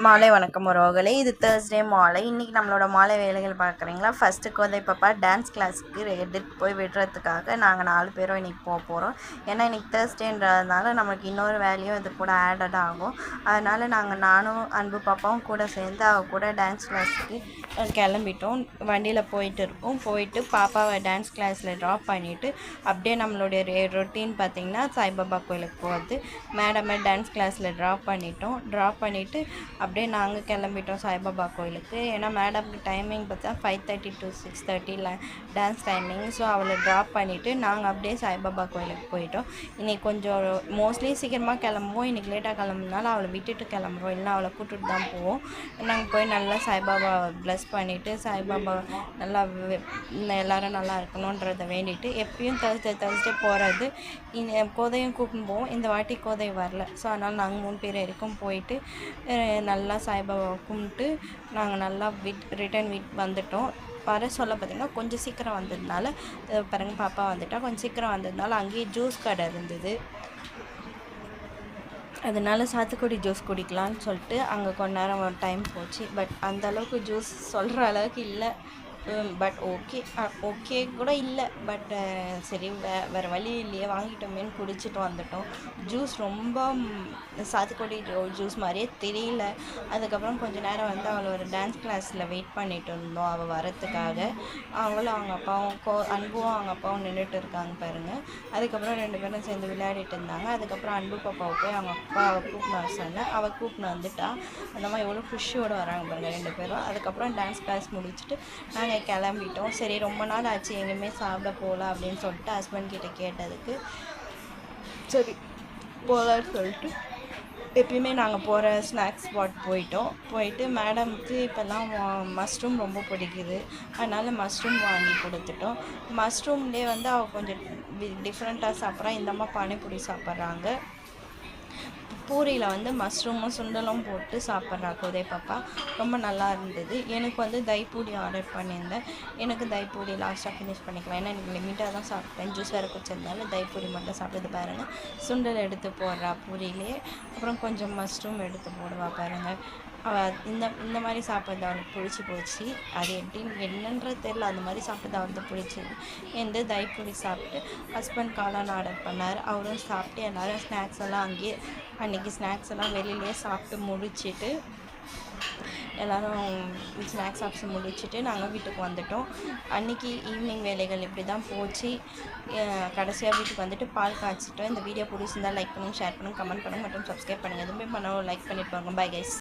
மாலை வணக்கம் உறவுகளே. இது தேர்ஸ்டே மாலை. இன்றைக்கி நம்மளோட மாலை வேலைகள் பார்க்குறீங்களா. ஃபஸ்ட்டு கோதை பாப்பா டான்ஸ் கிளாஸுக்கு எடுத்து போய் விடுறதுக்காக நாங்கள் 4 பேரும் இன்றைக்கி போகிறோம். ஏன்னா இன்றைக்கி தேர்ஸ்டேன்றதுனால நமக்கு இன்னொரு வேலையும் இது கூட ஆடட் ஆகும். அதனால் நானும் அன்பு பாப்பாவும் கூட சேர்ந்து அவள் கூட டான்ஸ் கிளாஸுக்கு கிளம்பிட்டோம். வண்டியில் போயிட்டு பாப்பாவை டான்ஸ் கிளாஸில் ட்ராப் பண்ணிவிட்டு அப்படியே நம்மளுடைய ரொட்டீன் பார்த்திங்கன்னா சாய்பாபா கோயிலுக்கு போகிறது. மேடமை டான்ஸ் கிளாஸில் ட்ராப் பண்ணிவிட்டு அப்படியே நாங்கள் கிளம்பிட்டோம் சாய்பாபா கோயிலுக்கு. ஏன்னா மேடம்க்கு டைமிங் பார்த்தா 5:30 to 6:30 டான்ஸ் டைமிங். ஸோ அவளை ட்ராப் பண்ணிவிட்டு நாங்கள் அப்படியே சாய்பாபா கோயிலுக்கு போயிட்டோம். இன்றைக்கி கொஞ்சம் மோஸ்ட்லி சீக்கிரமாக கிளம்புவோம். இன்றைக்கி லேட்டாக கிளம்புனாலும் அவளை விட்டுட்டு கிளம்புறோம், இல்லைனா அவளை கூப்பிட்டுட்டு தான் போவோம். நாங்கள் போய் நல்லா சாய்பாபா ப்ளஸ் பண்ணிவிட்டு சாய்பாபா நல்லா எல்லோரும் நல்லா இருக்கணுன்றதை வேண்டிட்டு எப்பயும் தேர்ஸ்டே போகிறது. கோதையும் கூப்பிட்டு போவோம். இந்த வாட்டி கோதை வரல. ஸோ அதனால் நாங்கள் 3 பேர் வரைக்கும் போயிட்டு நல்லா சாய்பாபாவை கும்பிட்டு நாங்கள் நல்லா ரிட்டன் வந்துட்டோம். வர சொல்ல பார்த்திங்கன்னா கொஞ்சம் சீக்கிரம் வந்ததுனால பாருங்கள் பாப்பா வந்துட்டா. கொஞ்சம் சீக்கிரம் வந்ததுனால அங்கேயே ஜூஸ் கடை இருந்தது. அதனால் சாத்துக்குடி ஜூஸ் குடிக்கலான்னு சொல்லிட்டு அங்கே கொஞ்ச நேரம் டைம் போச்சு. பட் அந்தளவுக்கு ஜூஸ் சொல்கிற அளவுக்கு இல்லை. பட் ஓகே கூட இல்லை. பட் சரி வேறு வழி இல்லையே, வாங்கிட்டோமேன்னு குடிச்சிட்டு வந்துட்டோம். ஜூஸ் ரொம்ப சாத்துக்குடி ஜூஸ் மாதிரியே தெரியல. அதுக்கப்புறம் கொஞ்சம் நேரம் வந்து அவளை ஒரு டான்ஸ் கிளாஸில் வெயிட் பண்ணிட்டு இருந்தோம் அவள் வரத்துக்காக. அவங்களும் அவங்க அப்பாவும் அன்பும் அவங்க அப்பாவும் நின்றுட்டு இருக்காங்க பாருங்கள். அதுக்கப்புறம் 2 பேரும் சேர்ந்து விளையாடிட்டு இருந்தாங்க. அதுக்கப்புறம் அன்பு பாப்பாவை போய் அவங்க அப்பாவை கூப்பிட்டு சொன்னேன். அவள் கூப்பிட்டு வந்துட்டா. அந்த மாதிரி எவ்வளோ குஷியோடு வராங்க பாருங்கள் 2 பேரும். அதுக்கப்புறம் டான்ஸ் கிளாஸ் முடிச்சுட்டு நாங்கள் கிளம்பிட்டோம். சரி ரொம்ப நாள் ஆச்சு எங்கேயுமே சாப்பிட போகலாம் அப்படின்னு சொல்லிட்டு ஹஸ்பண்ட் கிட்டே கேட்டதுக்கு சரி போகலான்னு சொல்லிட்டு எப்பயுமே நாங்கள் போகிற ஸ்நாக்ஸ் ஸ்பாட் போயிட்டு மேடமுக்கு இப்போல்லாம் மஷ்ரூம் ரொம்ப பிடிக்குது. அதனால் மஷ்ரூம் வாங்கி கொடுத்துட்டோம். மஷ்ரூம்லேயே வந்து அவள் கொஞ்சம் டிஃப்ரெண்ட்டாக சாப்பிட்றா. இந்தம்மா பானிபூரி சாப்பிட்றாங்க. பூரியில் வந்து மஷ்ரூமும் சுண்டலும் போட்டு சாப்பிட்றா கோதை பாப்பா. ரொம்ப நல்லா இருந்தது. எனக்கு வந்து தைப்பூரி ஆர்டர் பண்ணியிருந்தேன். எனக்கு தைப்பூரி லாஸ்ட்டாக ஃபினிஷ் பண்ணிக்கலாம், ஏன்னா எனக்கு லிமிட்டாக தான் சாப்பிட்டேன். ஜூஸ் வேறு குடிச்சிருந்தாலும் தைப்பூரி மட்டும் சாப்பிட்டு பாருங்கள். சுண்டல் எடுத்து போடுறா பூரியிலே. அப்புறம் கொஞ்சம் மஷ்ரூம் எடுத்து போடுவா பாருங்கள். அவள் இந்த மாதிரி சாப்பிட்றது அவளுக்கு பிடிச்சி போச்சு. அது என்னன்றது தெரியல, அந்த மாதிரி சாப்பிட்றது அவளுக்கு பிடிச்சிது. எந்த தைப்பூரி சாப்பிட்டு ஹஸ்பண்ட் காளான் ஆர்டர் பண்ணார். அவரும் சாப்பிட்டு எல்லோரும் ஸ்நாக்ஸ் எல்லாம் அங்கேயே அன்றைக்கி ஸ்நாக்ஸ் எல்லாம் வெளியிலே சாப்பிட்டு முடிச்சுட்டு எல்லோரும் ஸ்நாக்ஸ் சாப்பிட்டு முடிச்சுட்டு நாங்கள் வீட்டுக்கு வந்துட்டோம். அன்றைக்கி ஈவினிங் வேலைகள் இப்படி தான் போச்சு. கடைசியாக வீட்டுக்கு வந்துட்டு பால் காய்ச்சிட்டோம். இந்த வீடியோ பிடிச்சிருந்தால் லைக் பண்ணுங்கள், ஷேர் பண்ணுங்கள், கமெண்ட் பண்ணுங்கள் மற்றும் சப்ஸ்கிரைப் பண்ணுங்கள். எதுவுமே பண்ணவும் லைக் பண்ணிட்டு போங்க. Bye guys.